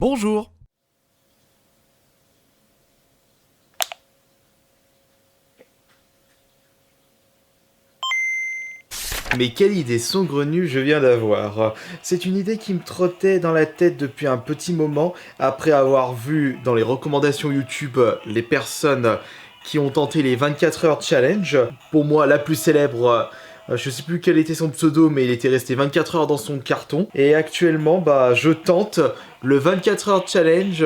Bonjour. Mais quelle idée saugrenue je viens d'avoir. C'est une idée qui me trottait dans la tête depuis un petit moment, après avoir vu dans les recommandations YouTube les personnes qui ont tenté les 24 heures challenge. Pour moi, la plus célèbre, je sais plus quel était son pseudo, mais il était resté 24 heures dans son carton. Et actuellement, je tente le 24 heures challenge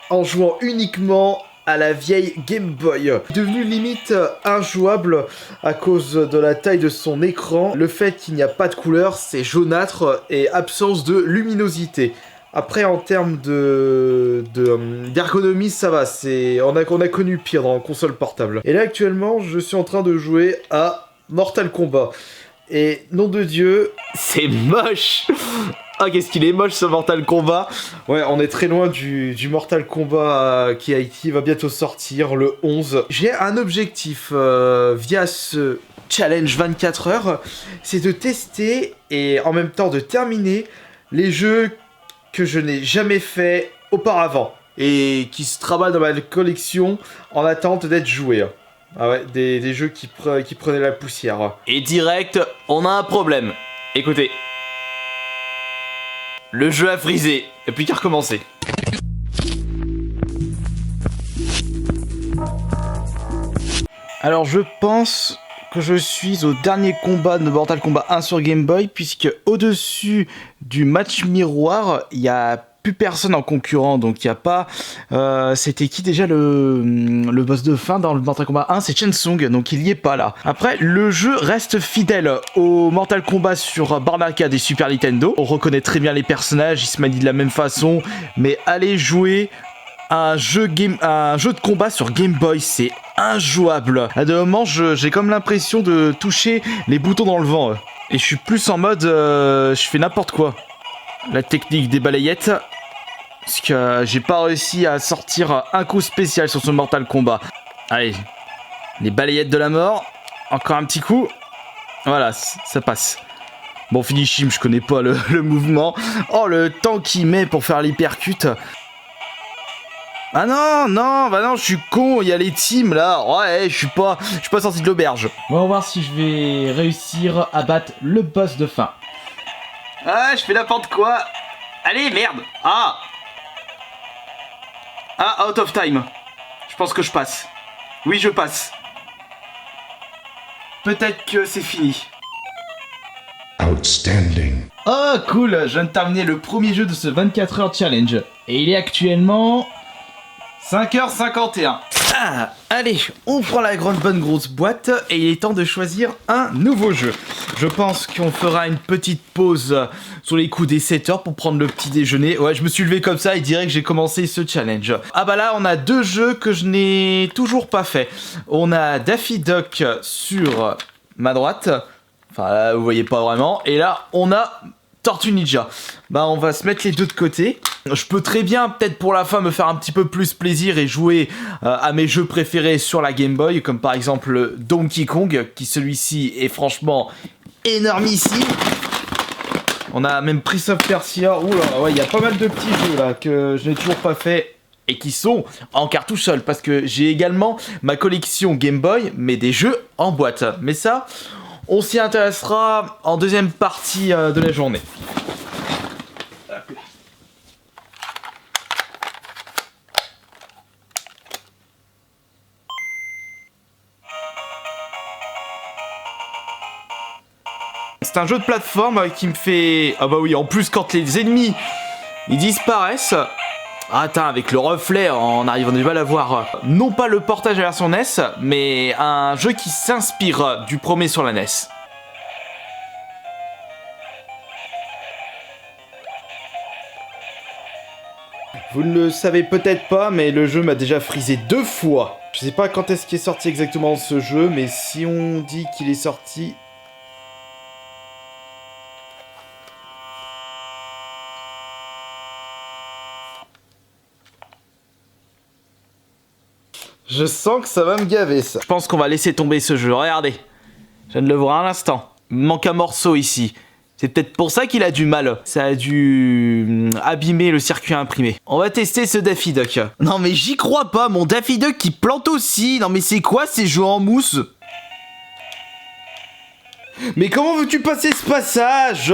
en jouant uniquement à la vieille Game Boy. Devenu limite injouable à cause de la taille de son écran, le fait qu'il n'y a pas de couleur, c'est jaunâtre et absence de luminosité. Après, en termes d'ergonomie, ça va, on a connu pire dans console portable. Et là, actuellement, je suis en train de jouer à Mortal Kombat. Et nom de Dieu, c'est moche. Ah, qu'est-ce qu'il est moche ce Mortal Kombat. Ouais, on est très loin du Mortal Kombat qui va bientôt sortir, le 11. J'ai un objectif via ce challenge 24 heures, c'est de tester et en même temps de terminer les jeux que je n'ai jamais fait auparavant et qui se travaillent dans ma collection en attente d'être joués. Ah ouais, des jeux qui prenaient la poussière. Et direct, on a un problème. Écoutez. Le jeu a frisé, et puis qu'à recommencer. Alors je pense que je suis au dernier combat de Mortal Kombat 1 sur Game Boy, puisque au-dessus du match miroir, il y a plus personne en concurrent, donc il n'y a pas... c'était qui déjà le boss de fin dans le Mortal Kombat 1? C'est Shang Tsung, donc il n'y est pas là. Après, le jeu reste fidèle au Mortal Kombat sur borne arcade et Super Nintendo. On reconnaît très bien les personnages, ils se manient de la même façon, mais aller jouer un jeu de combat sur Game Boy, c'est injouable. À des moments, j'ai comme l'impression de toucher les boutons dans le vent. Et je suis plus en mode, je fais n'importe quoi. La technique des balayettes, parce que j'ai pas réussi à sortir un coup spécial sur ce Mortal Kombat. Allez, les balayettes de la mort, encore un petit coup. Voilà, ça passe. Bon, finish him, je connais pas le mouvement. Oh, le temps qu'il met pour faire l'hypercute. Ah non, je suis con, il y a les teams là. Ouais, je suis pas sorti de l'auberge. On va voir si je vais réussir à battre le boss de fin. Ah, je fais n'importe quoi. Allez, merde. Ah, out of time. Je pense que je passe. Oui, je passe. Peut-être que c'est fini. Outstanding. Oh cool, je viens de terminer le premier jeu de ce 24 heures challenge. Et il est actuellement 5h51. Ah, allez, on prend la bonne grosse boîte et il est temps de choisir un nouveau jeu. Je pense qu'on fera une petite pause sur les coups des 7 heures pour prendre le petit déjeuner. Ouais, je me suis levé comme ça et dirais que j'ai commencé ce challenge. Ah bah là, on a deux jeux que je n'ai toujours pas fait. On a Daffy Duck sur ma droite. Enfin, là, vous voyez pas vraiment. Et là, on a Tortue Ninja. Bah, on va se mettre les deux de côté. Je peux très bien, peut-être pour la fin, me faire un petit peu plus plaisir et jouer à mes jeux préférés sur la Game Boy, comme par exemple Donkey Kong, qui celui-ci est franchement énormissime. On a même Prince of Persia. Oula, ouais, il y a pas mal de petits jeux là que je n'ai toujours pas fait et qui sont en cartouche seule, parce que j'ai également ma collection Game Boy, mais des jeux en boîte. Mais ça, on s'y intéressera en deuxième partie de la journée. C'est un jeu de plateforme qui me fait... Ah bah oui, en plus quand les ennemis ils disparaissent... Ah, attends, avec le reflet, on arrive déjà à l'avoir. Non pas le portage à la version NES, mais un jeu qui s'inspire du premier sur la NES. Vous ne le savez peut-être pas, mais le jeu m'a déjà frisé 2 fois. Je sais pas quand est-ce qu'il est sorti exactement ce jeu, mais si on dit qu'il est sorti... Je sens que ça va me gaver, ça. Je pense qu'on va laisser tomber ce jeu. Regardez. Je viens de le voir à l'instant. Il me manque un morceau ici. C'est peut-être pour ça qu'il a du mal. Ça a dû abîmer le circuit imprimé. On va tester ce Daffy Duck. Non mais j'y crois pas, mon Daffy Duck qui plante aussi. Non mais c'est quoi ces jeux en mousse? Mais comment veux-tu passer ce passage?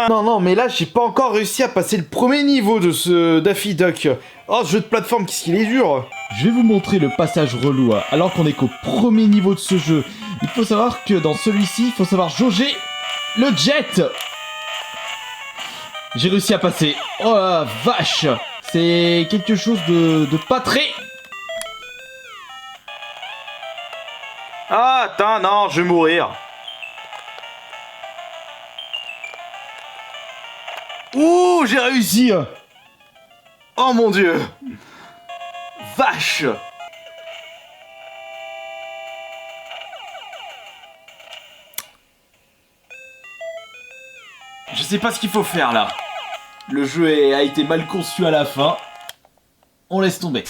Non, mais là, j'ai pas encore réussi à passer le premier niveau de ce Daffy Duck. Oh, ce jeu de plateforme, qu'est-ce qu'il est dur. Je vais vous montrer le passage relou, alors qu'on est qu'au premier niveau de ce jeu. Il faut savoir que dans celui-ci, il faut savoir jauger le jet. J'ai réussi à passer. Oh la vache. C'est quelque chose de pas très... Ah, attends, non, je vais mourir. Ouh, j'ai réussi. Oh mon dieu. Vache. Je sais pas ce qu'il faut faire là. Le jeu a été mal conçu à la fin. On laisse tomber.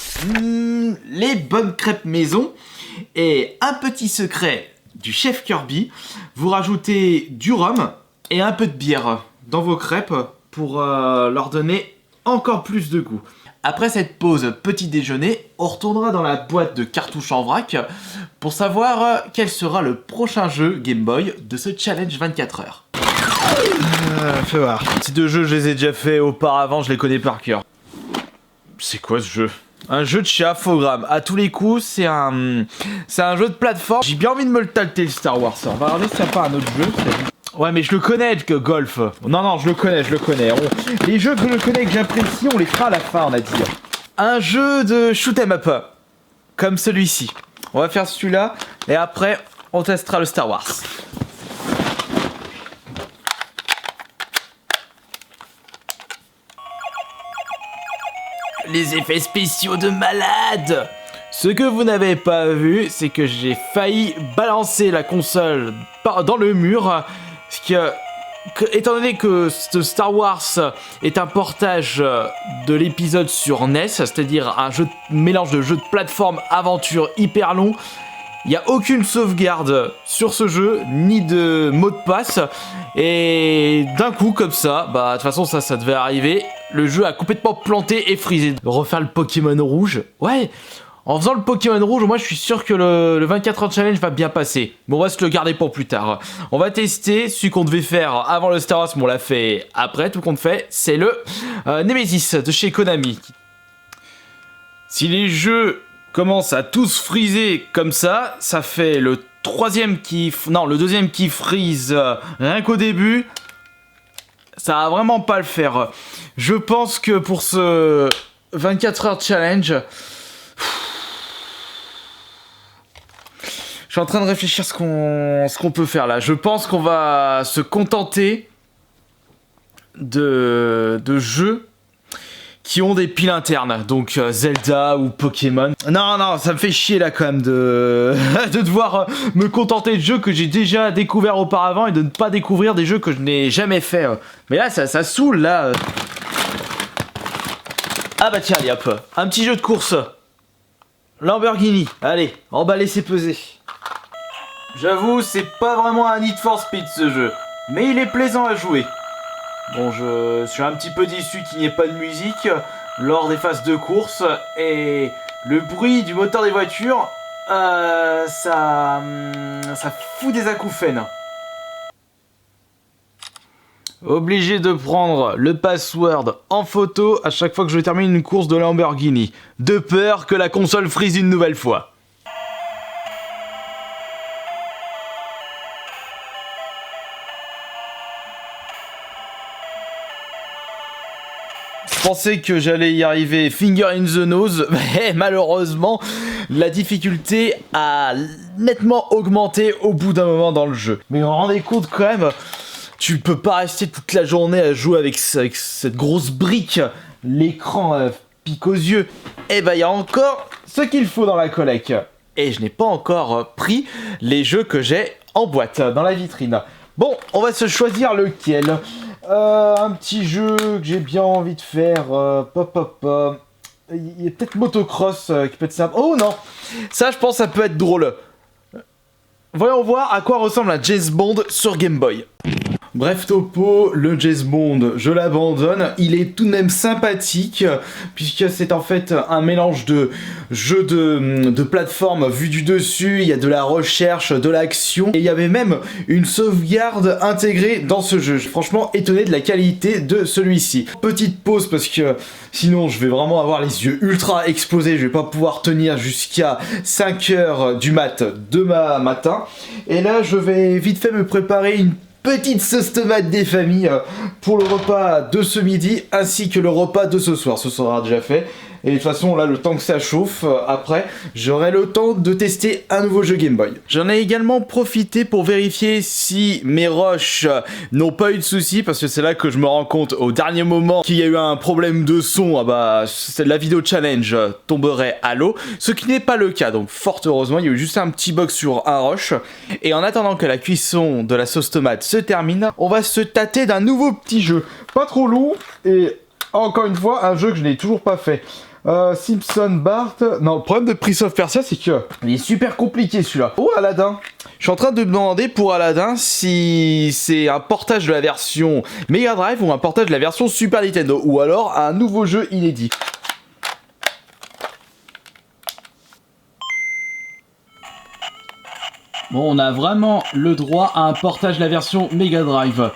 Les bonnes crêpes maison. Et un petit secret du chef Kirby. Vous rajoutez du rhum et un peu de bière dans vos crêpes pour leur donner encore plus de goût. Après cette pause petit déjeuner, on retournera dans la boîte de cartouches en vrac pour savoir quel sera le prochain jeu Game Boy de ce challenge 24 heures. Fais voir. Ces deux jeux, je les ai déjà fait auparavant, je les connais par cœur. C'est quoi ce jeu? Un jeu de chez Infogrames. À tous les coups, c'est un jeu de plateforme. J'ai bien envie de me le talter, le Star Wars. On va regarder s'il n'y a pas un autre jeu. Ouais, mais je le connais, que Golf. Non, je le connais. Les jeux que je connais et que j'apprécie, on les fera à la fin, on a dit. Un jeu de shoot 'em up, comme celui-ci. On va faire celui-là, et après, on testera le Star Wars. Les effets spéciaux de malade. Ce que vous n'avez pas vu, c'est que j'ai failli balancer la console dans le mur. Parce que, étant donné que ce Star Wars est un portage de l'épisode sur NES, c'est-à-dire un mélange de jeu de plateforme aventure hyper long, il n'y a aucune sauvegarde sur ce jeu, ni de mot de passe. Et d'un coup, comme ça, bah de toute façon ça devait arriver, le jeu a complètement planté et frisé. Refaire le Pokémon rouge, ouais. En faisant le Pokémon rouge, moi je suis sûr que le 24 heures challenge va bien passer. Bon, on va se le garder pour plus tard. On va tester celui qu'on devait faire avant le Star Wars, mais on l'a fait après. Tout compte fait, c'est le Nemesis de chez Konami. Si les jeux commencent à tous friser comme ça, ça fait le deuxième qui frise rien qu'au début. Ça va vraiment pas le faire. Je pense que pour ce 24 heures challenge... Je suis en train de réfléchir ce qu'on peut faire là. Je pense qu'on va se contenter de jeux qui ont des piles internes. Donc Zelda ou Pokémon. Non, ça me fait chier là quand même de devoir me contenter de jeux que j'ai déjà découverts auparavant et de ne pas découvrir des jeux que je n'ai jamais fait. Mais là, ça saoule là. Ah bah tiens, allez hop. Un petit jeu de course. Lamborghini. Allez, emballez, c'est pesé. J'avoue, c'est pas vraiment un Need for Speed ce jeu, mais il est plaisant à jouer. Bon, je suis un petit peu déçu qu'il n'y ait pas de musique lors des phases de course, et le bruit du moteur des voitures, ça fout des acouphènes. Obligé de prendre le password en photo à chaque fois que je termine une course de Lamborghini, de peur que la console frise une nouvelle fois. Je pensais que j'allais y arriver finger in the nose, mais malheureusement, la difficulté a nettement augmenté au bout d'un moment dans le jeu. Mais vous vous rendez compte quand même, tu peux pas rester toute la journée à jouer avec cette grosse brique, l'écran pique aux yeux. Et bah il y a encore ce qu'il faut dans la collecte. Et je n'ai pas encore pris les jeux que j'ai en boîte dans la vitrine. Bon, on va se choisir lequel. Un petit jeu que j'ai bien envie de faire. Il y a peut-être Motocross qui peut être simple. Oh non, ça je pense ça peut être drôle. Voyons voir à quoi ressemble un James Bond sur Game Boy. Bref topo, le James Bond, je l'abandonne. Il est tout de même sympathique, puisque c'est en fait un mélange de jeu de plateforme vu du dessus, il y a de la recherche, de l'action, et il y avait même une sauvegarde intégrée dans ce jeu. Je suis franchement étonné de la qualité de celui-ci. Petite pause parce que sinon je vais vraiment avoir les yeux ultra explosés, je vais pas pouvoir tenir jusqu'à 5h du demain matin. Et là je vais vite fait me préparer une petite sauce tomate des familles pour le repas de ce midi ainsi que le repas de ce soir. Ce sera déjà fait. Et de toute façon, là, le temps que ça chauffe, après, j'aurai le temps de tester un nouveau jeu Game Boy. J'en ai également profité pour vérifier si mes rushs n'ont pas eu de soucis, parce que c'est là que je me rends compte au dernier moment qu'il y a eu un problème de son. Ah bah, la vidéo challenge tomberait à l'eau, ce qui n'est pas le cas. Donc, fort heureusement, il y a eu juste un petit bug sur un rush. Et en attendant que la cuisson de la sauce tomate se termine, on va se tâter d'un nouveau petit jeu. Pas trop long, et encore une fois, un jeu que je n'ai toujours pas fait. Simpson Bart. Non, le problème de Prince of Persia, c'est que il est super compliqué celui-là. Oh, Aladdin. Je suis en train de me demander pour Aladdin si c'est un portage de la version Mega Drive ou un portage de la version Super Nintendo, ou alors un nouveau jeu inédit. Bon, on a vraiment le droit à un portage de la version Mega Drive.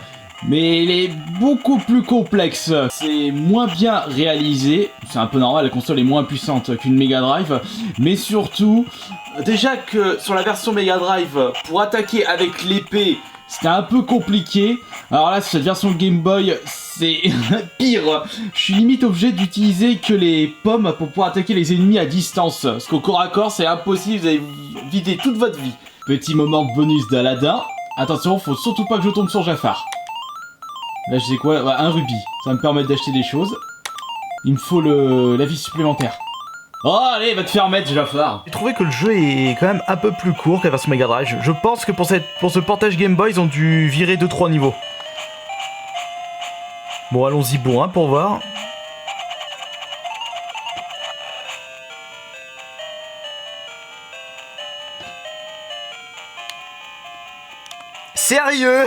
Mais il est beaucoup plus complexe, c'est moins bien réalisé, c'est un peu normal, la console est moins puissante qu'une Mega Drive, mais surtout, déjà que sur la version Mega Drive, pour attaquer avec l'épée, c'était un peu compliqué, alors là, sur cette version Game Boy, c'est pire, je suis limite obligé d'utiliser que les pommes pour pouvoir attaquer les ennemis à distance, parce qu'au corps à corps, c'est impossible, vous allez vider toute votre vie. Petit moment bonus d'Aladin, attention, faut surtout pas que je tombe sur Jafar. Là, je sais quoi, ouais, un rubis. Ça va me permettre d'acheter des choses. Il me faut la vie supplémentaire. Oh, allez, va te faire mettre, Jafar. J'ai trouvé que le jeu est quand même un peu plus court que la version Mega Drive. Je pense que pour ce portage Game Boy, ils ont dû virer 2-3 niveaux. Bon, allons-y pour pour voir. Sérieux?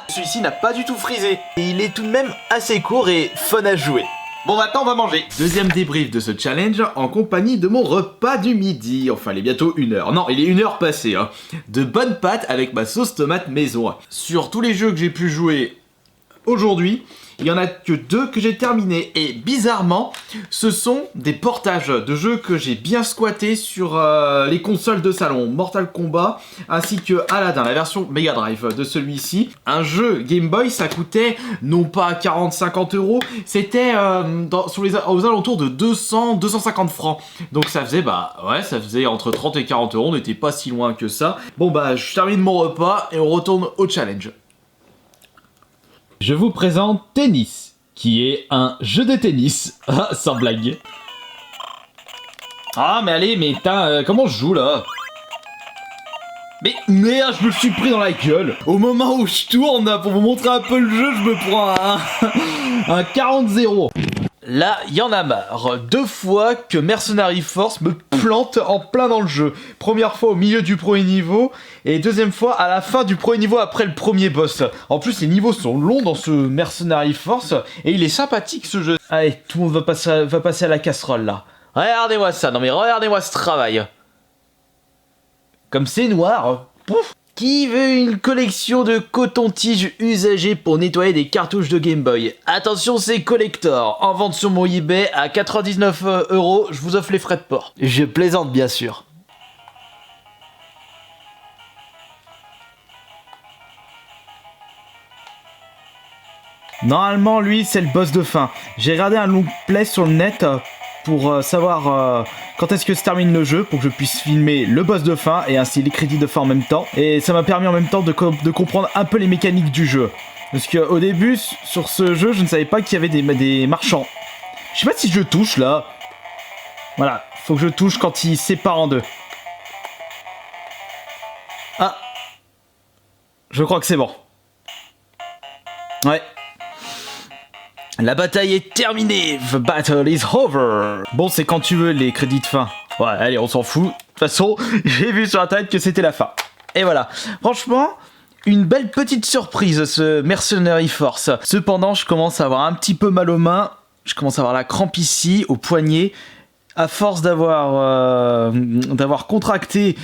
Celui-ci n'a pas du tout frisé. Et il est tout de même assez court et fun à jouer. Bon, maintenant on va manger. Deuxième débrief de ce challenge en compagnie de mon repas du midi. Enfin, il est bientôt 1h. Non, il est 1h passée. Hein. De bonnes pâtes avec ma sauce tomate maison. Sur tous les jeux que j'ai pu jouer aujourd'hui, il y en a que 2 que j'ai terminés, et bizarrement, ce sont des portages de jeux que j'ai bien squattés sur les consoles de salon, Mortal Kombat ainsi que Aladdin, la version Mega Drive de celui-ci. Un jeu Game Boy, ça coûtait non pas 40-50 euros, c'était aux alentours de 200-250 francs. Donc ça faisait, ça faisait entre 30 et 40 euros, on n'était pas si loin que ça. Bon je termine mon repas et on retourne au challenge. Je vous présente Tennis, qui est un jeu de tennis. Ah, sans blague. Ah, mais allez, mais comment je joue, là? Mais merde, je me suis pris dans la gueule. Au moment où je tourne, pour vous montrer un peu le jeu, je me prends un 40-0. Là, il y en a marre. 2 fois que Mercenary Force me plante en plein dans le jeu. Première fois au milieu du premier niveau, et deuxième fois à la fin du premier niveau après le premier boss. En plus, les niveaux sont longs dans ce Mercenary Force, et il est sympathique ce jeu. Allez, tout le monde va passer à la casserole là. Regardez-moi ça, non mais regardez-moi ce travail. Comme c'est noir, pouf. Qui veut une collection de coton-tige usagés pour nettoyer des cartouches de Game Boy? Attention, c'est collector. En vente sur mon eBay à 99 €, je vous offre les frais de port. Je plaisante bien sûr. Normalement, lui, c'est le boss de fin. J'ai regardé un long play sur le net pour savoir quand est-ce que se termine le jeu, pour que je puisse filmer le boss de fin et ainsi les crédits de fin en même temps. Et ça m'a permis en même temps de comprendre un peu les mécaniques du jeu. Parce qu'au début, sur ce jeu, je ne savais pas qu'il y avait des marchands. Je sais pas si je touche là. Voilà, faut que je touche quand il sépare en deux. Ah. Je crois que c'est bon. Ouais. La bataille est terminée. The battle is over. Bon, c'est quand tu veux les crédits de fin. Ouais, allez, on s'en fout. De toute façon, j'ai vu sur internet que c'était la fin. Et voilà. Franchement, Une belle petite surprise, ce Mercenary Force. Cependant, je commence à avoir un petit peu mal aux mains. Je commence à avoir la crampe ici, au poignet. À force d'avoir contracté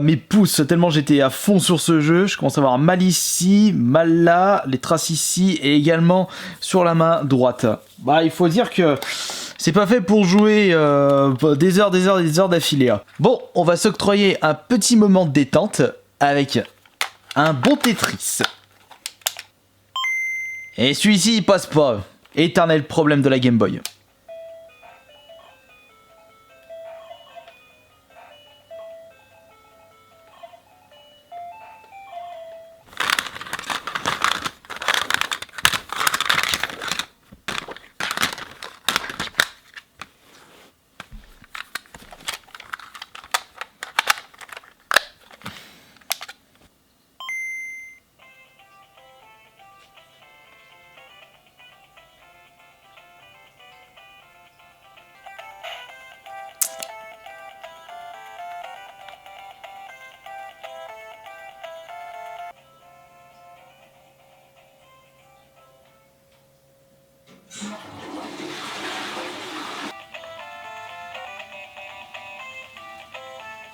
mes pouces tellement j'étais à fond sur ce jeu, je commence à avoir mal ici, mal là, les traces ici et également sur la main droite. Bah, il faut dire que c'est pas fait pour jouer des heures d'affilée. Bon, on va s'octroyer un petit moment de détente avec un bon Tetris. Et celui-ci il passe pas. Éternel problème de la Game Boy.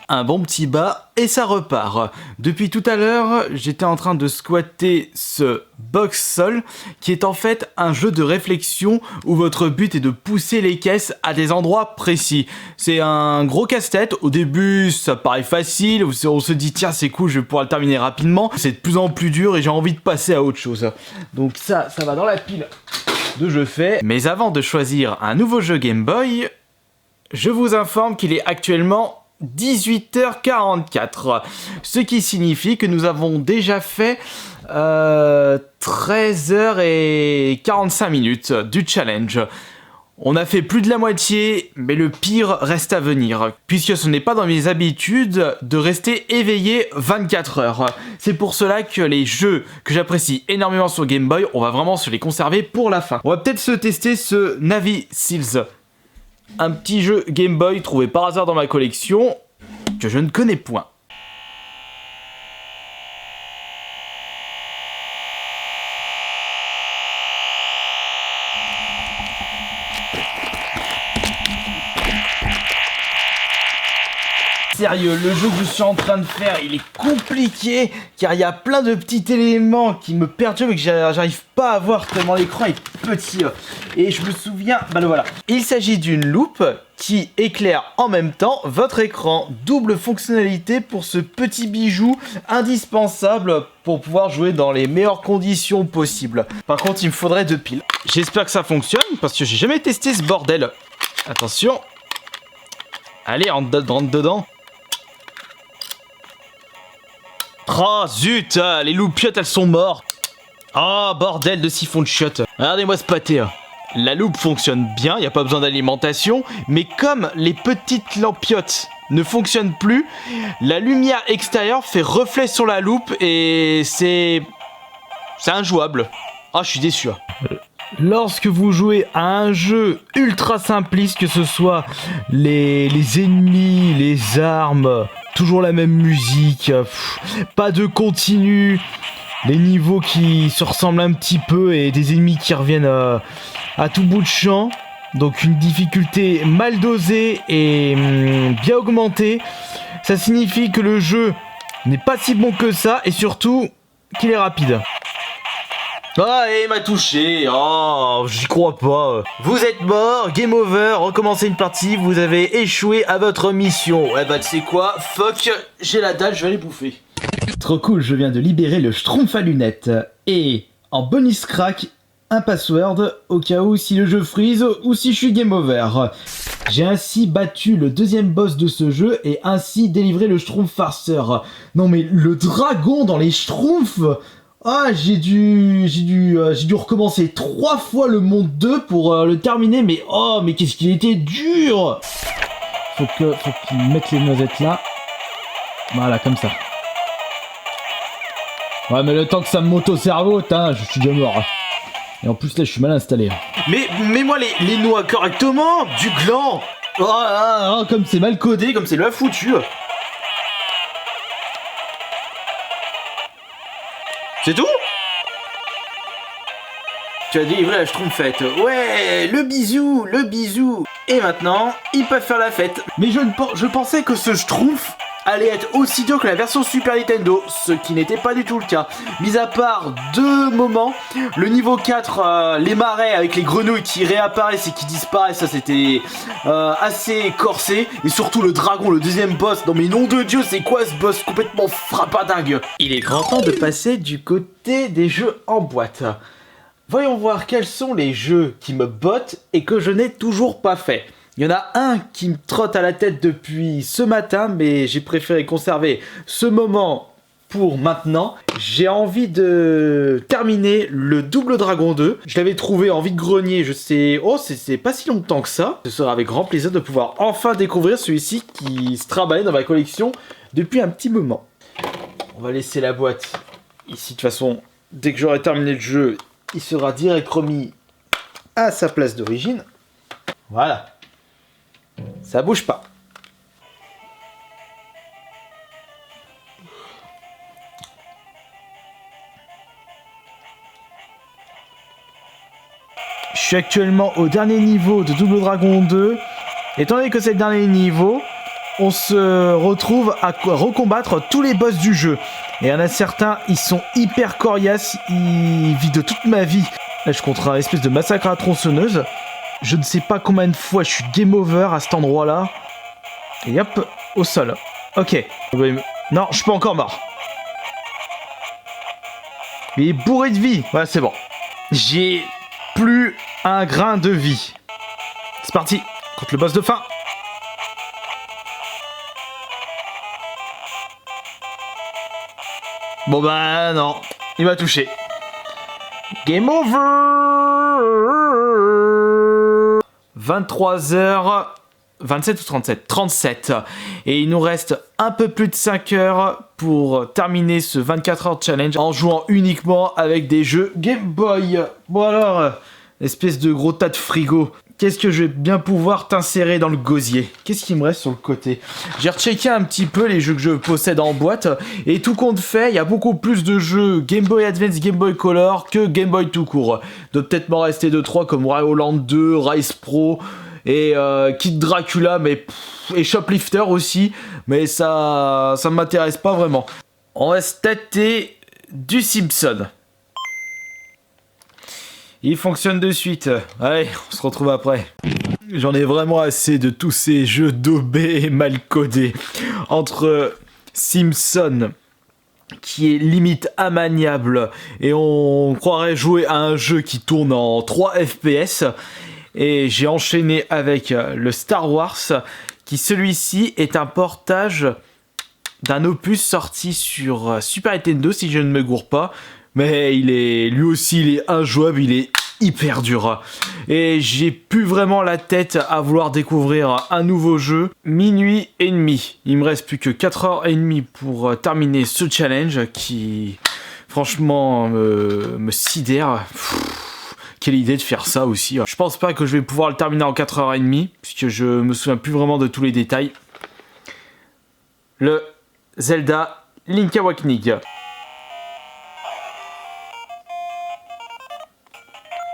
Un bon petit bas et ça repart. Depuis tout à l'heure, j'étais en train de squatter ce Box Sol qui est en fait un jeu de réflexion où votre but est de pousser les caisses à des endroits précis. C'est un gros casse-tête. Au début, ça paraît facile. On se dit tiens, c'est cool, je vais pouvoir le terminer rapidement. C'est de plus en plus dur et j'ai envie de passer à autre chose. Donc ça va dans la pile de jeux faits. Mais avant de choisir un nouveau jeu Game Boy, je vous informe qu'il est actuellement 18h44, ce qui signifie que nous avons déjà fait 13h45 du challenge. On a fait plus de la moitié, mais le pire reste à venir, puisque ce n'est pas dans mes habitudes de rester éveillé 24 heures. C'est pour cela que les jeux que j'apprécie énormément sur Game Boy, on va vraiment se les conserver pour la fin. On va peut-être se tester ce Navy Seals. Un petit jeu Game Boy trouvé par hasard dans ma collection, que je ne connais point. Sérieux, le jeu que je suis en train de faire, il est compliqué, car il y a plein de petits éléments qui me perturbent et que j'arrive pas à voir tellement l'écran est petit. Et je me souviens, bah le voilà. Il s'agit d'une loupe qui éclaire en même temps votre écran. Double fonctionnalité pour ce petit bijou indispensable pour pouvoir jouer dans les meilleures conditions possibles. Par contre, il me faudrait 2 piles. J'espère que ça fonctionne, parce que j'ai jamais testé ce bordel. Attention. Allez, rentre dedans. Oh zut, les loupiottes elles sont mortes. Oh bordel de siphon de chiottes. Regardez-moi ce pâté. La loupe fonctionne bien, il n'y a pas besoin d'alimentation, mais comme les petites lampiottes ne fonctionnent plus, la lumière extérieure fait reflet sur la loupe et c'est injouable. Ah, je suis déçu. Lorsque vous jouez à un jeu ultra simpliste, que ce soit les ennemis, les armes, toujours la même musique, pas de continu, les niveaux qui se ressemblent un petit peu et des ennemis qui reviennent à tout bout de champ, donc une difficulté mal dosée et bien augmentée, ça signifie que le jeu n'est pas si bon que ça et surtout qu'il est rapide. Ah, il m'a touché. Oh, j'y crois pas. Vous êtes mort, game over, recommencez une partie, vous avez échoué à votre mission. Ouais bah tu sais quoi, fuck, j'ai la dalle, je vais aller bouffer. Trop cool, je viens de libérer le schtroumpf à lunettes. Et en bonus crack, un password au cas où si le jeu freeze ou si je suis game over. J'ai ainsi battu le deuxième boss de ce jeu et ainsi délivré le schtroumpf farceur. Non mais le dragon dans les schtroumpfs. Ah, j'ai dû recommencer 3 fois le monde 2 pour le terminer, mais oh, mais qu'est-ce qu'il était dur! Faut qu'il mette les noisettes là. Voilà, comme ça. Ouais, mais le temps que ça me monte au cerveau, je suis déjà mort. Et en plus là, je suis mal installé. Mais mets-moi les noix correctement, du gland! Oh, comme c'est mal codé, comme c'est la foutu. C'est tout? Tu as délivré la Schtroumpfette. Ouais, le bisou, le bisou. Et maintenant, ils peuvent faire la fête. Mais je pensais que ce Schtroumpf allait être aussi dur que la version Super Nintendo, ce qui n'était pas du tout le cas. Mis à part deux moments, le niveau 4, les marais avec les grenouilles qui réapparaissent et qui disparaissent, ça c'était assez corsé. Et surtout le dragon, le deuxième boss. Non mais nom de Dieu, c'est quoi ce boss complètement frappadingue? Il est grand temps de passer du côté des jeux en boîte. Voyons voir quels sont les jeux qui me bottent et que je n'ai toujours pas fait. Il y en a un qui me trotte à la tête depuis ce matin, mais j'ai préféré conserver ce moment pour maintenant. J'ai envie de terminer le Double Dragon 2. Je l'avais trouvé en vide-grenier, je sais... Oh, c'est pas si longtemps que ça. Ce sera avec grand plaisir de pouvoir enfin découvrir celui-ci qui se travaille dans ma collection depuis un petit moment. On va laisser la boîte ici. De toute façon, dès que j'aurai terminé le jeu, il sera direct remis à sa place d'origine. Voilà. Ça bouge pas. Je suis actuellement au dernier niveau de Double Dragon 2. Étant donné que c'est le dernier niveau, on se retrouve à recombattre tous les boss du jeu. Et il y en a certains, ils sont hyper coriaces, ils vident toute ma vie. Là, je contre un espèce de massacre à la tronçonneuse. Je ne sais pas combien de fois je suis game over à cet endroit-là. Et hop, au sol. Ok. Non, je suis pas encore mort. Il est bourré de vie. Ouais, c'est bon. J'ai plus un grain de vie. C'est parti. Contre le boss de fin. Bon bah non, il m'a touché. Game over. 23h 27 ou 37 37. Et il nous reste un peu plus de 5 heures pour terminer ce 24 heures challenge en jouant uniquement avec des jeux Game Boy. Bon alors, espèce de gros tas de frigo. Qu'est-ce que je vais bien pouvoir t'insérer dans le gosier? Qu'est-ce qui me reste sur le côté? J'ai rechecké un petit peu les jeux que je possède en boîte. Et tout compte fait, il y a beaucoup plus de jeux Game Boy Advance, Game Boy Color que Game Boy tout court. Doit peut-être m'en rester 2-3 comme Wario Land 2, Rise Pro et Kid Dracula et Shoplifter aussi. Mais ça m'intéresse pas vraiment. On va se tâter du Simpson. Il fonctionne de suite. Allez, on se retrouve après. J'en ai vraiment assez de tous ces jeux daubés et mal codés. Entre Simpson, qui est limite immaniable, et on croirait jouer à un jeu qui tourne en 3 FPS. Et j'ai enchaîné avec le Star Wars, qui celui-ci est un portage d'un opus sorti sur Super Nintendo, si je ne me gourre pas. Mais lui aussi, il est injouable, il est hyper dur. Et j'ai plus vraiment la tête à vouloir découvrir un nouveau jeu. Minuit et demi. Il me reste plus que 4h30 pour terminer ce challenge qui, franchement, me sidère. Quelle idée de faire ça aussi. Je pense pas que je vais pouvoir le terminer en 4h30, puisque je me souviens plus vraiment de tous les détails. Le Zelda Link Awakening.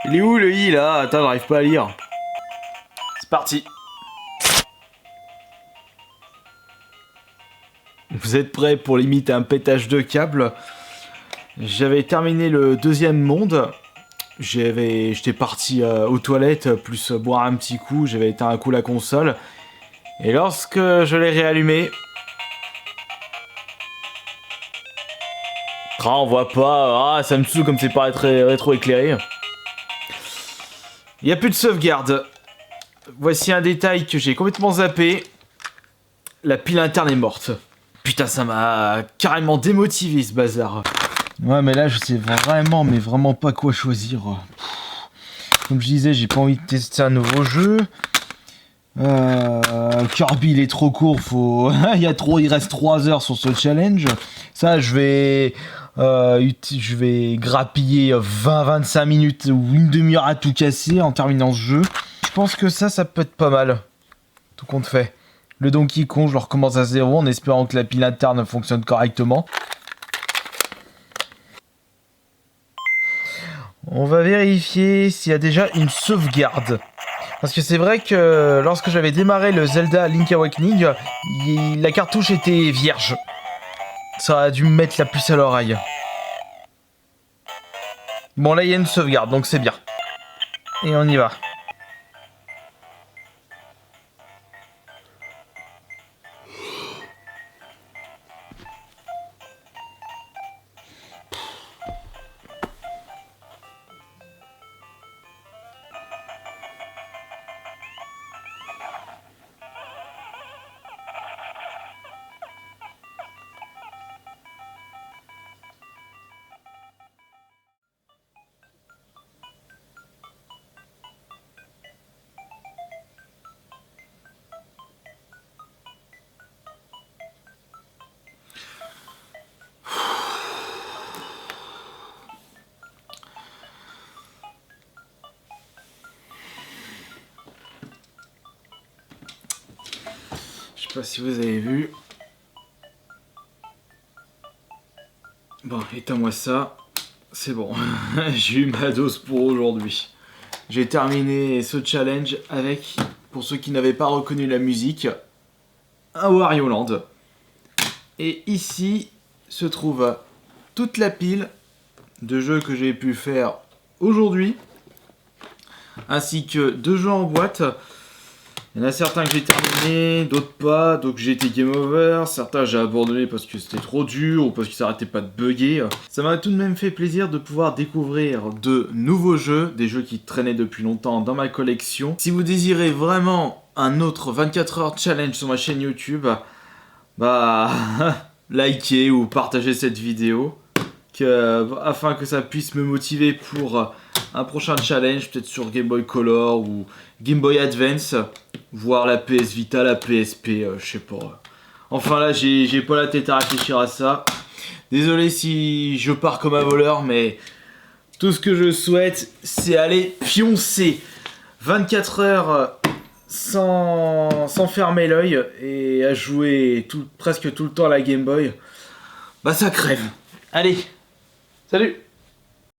Il est où le i là? Attends, j'arrive pas à lire. C'est parti. Vous êtes prêts pour limite un pétage de câble? J'avais terminé le deuxième monde. J'étais parti aux toilettes, plus boire un petit coup. J'avais éteint un coup la console. Et lorsque je l'ai réallumé... Ah, on voit pas. Ah, ça me saoule comme c'est pas très rétro-éclairé. Il n'y a plus de sauvegarde. Voici un détail que j'ai complètement zappé. La pile interne est morte. Putain, ça m'a carrément démotivé ce bazar. Ouais, mais là, je sais vraiment, mais vraiment pas quoi choisir. Comme je disais, j'ai pas envie de tester un nouveau jeu. Kirby, il est trop court. Il reste 3 heures sur ce challenge. Ça, je vais grappiller 20-25 minutes ou une demi-heure à tout casser en terminant ce jeu. Je pense que ça peut être pas mal. Tout compte fait. Le Donkey Kong, je le recommence à 0 en espérant que la pile interne fonctionne correctement. On va vérifier s'il y a déjà une sauvegarde. Parce que c'est vrai que lorsque j'avais démarré le Zelda Link Awakening, la cartouche était vierge. Ça a dû me mettre la puce à l'oreille. Bon, là il y a une sauvegarde, donc c'est bien. Et on y va. Je sais pas si vous avez vu. Bon, éteins-moi ça. C'est bon. J'ai eu ma dose pour aujourd'hui. J'ai terminé ce challenge avec, pour ceux qui n'avaient pas reconnu la musique, un Wario Land. Et ici se trouve toute la pile de jeux que j'ai pu faire aujourd'hui, ainsi que 2 jeux en boîte. Il y en a certains que j'ai terminé, d'autres pas, donc j'ai été game over, certains j'ai abandonné parce que c'était trop dur ou parce que ça arrêtait pas de bugger. Ça m'a tout de même fait plaisir de pouvoir découvrir de nouveaux jeux, des jeux qui traînaient depuis longtemps dans ma collection. Si vous désirez vraiment un autre 24 heures challenge sur ma chaîne YouTube, bah likez ou partagez cette vidéo afin que ça puisse me motiver pour un prochain challenge, peut-être sur Game Boy Color ou Game Boy Advance, voire la PS Vita, la PSP, je sais pas. Enfin là, j'ai pas la tête à réfléchir à ça. Désolé si je pars comme un voleur, mais tout ce que je souhaite, c'est aller pioncer 24 heures sans fermer l'œil et à jouer presque tout le temps à la Game Boy. Bah ça crève. Allez, salut!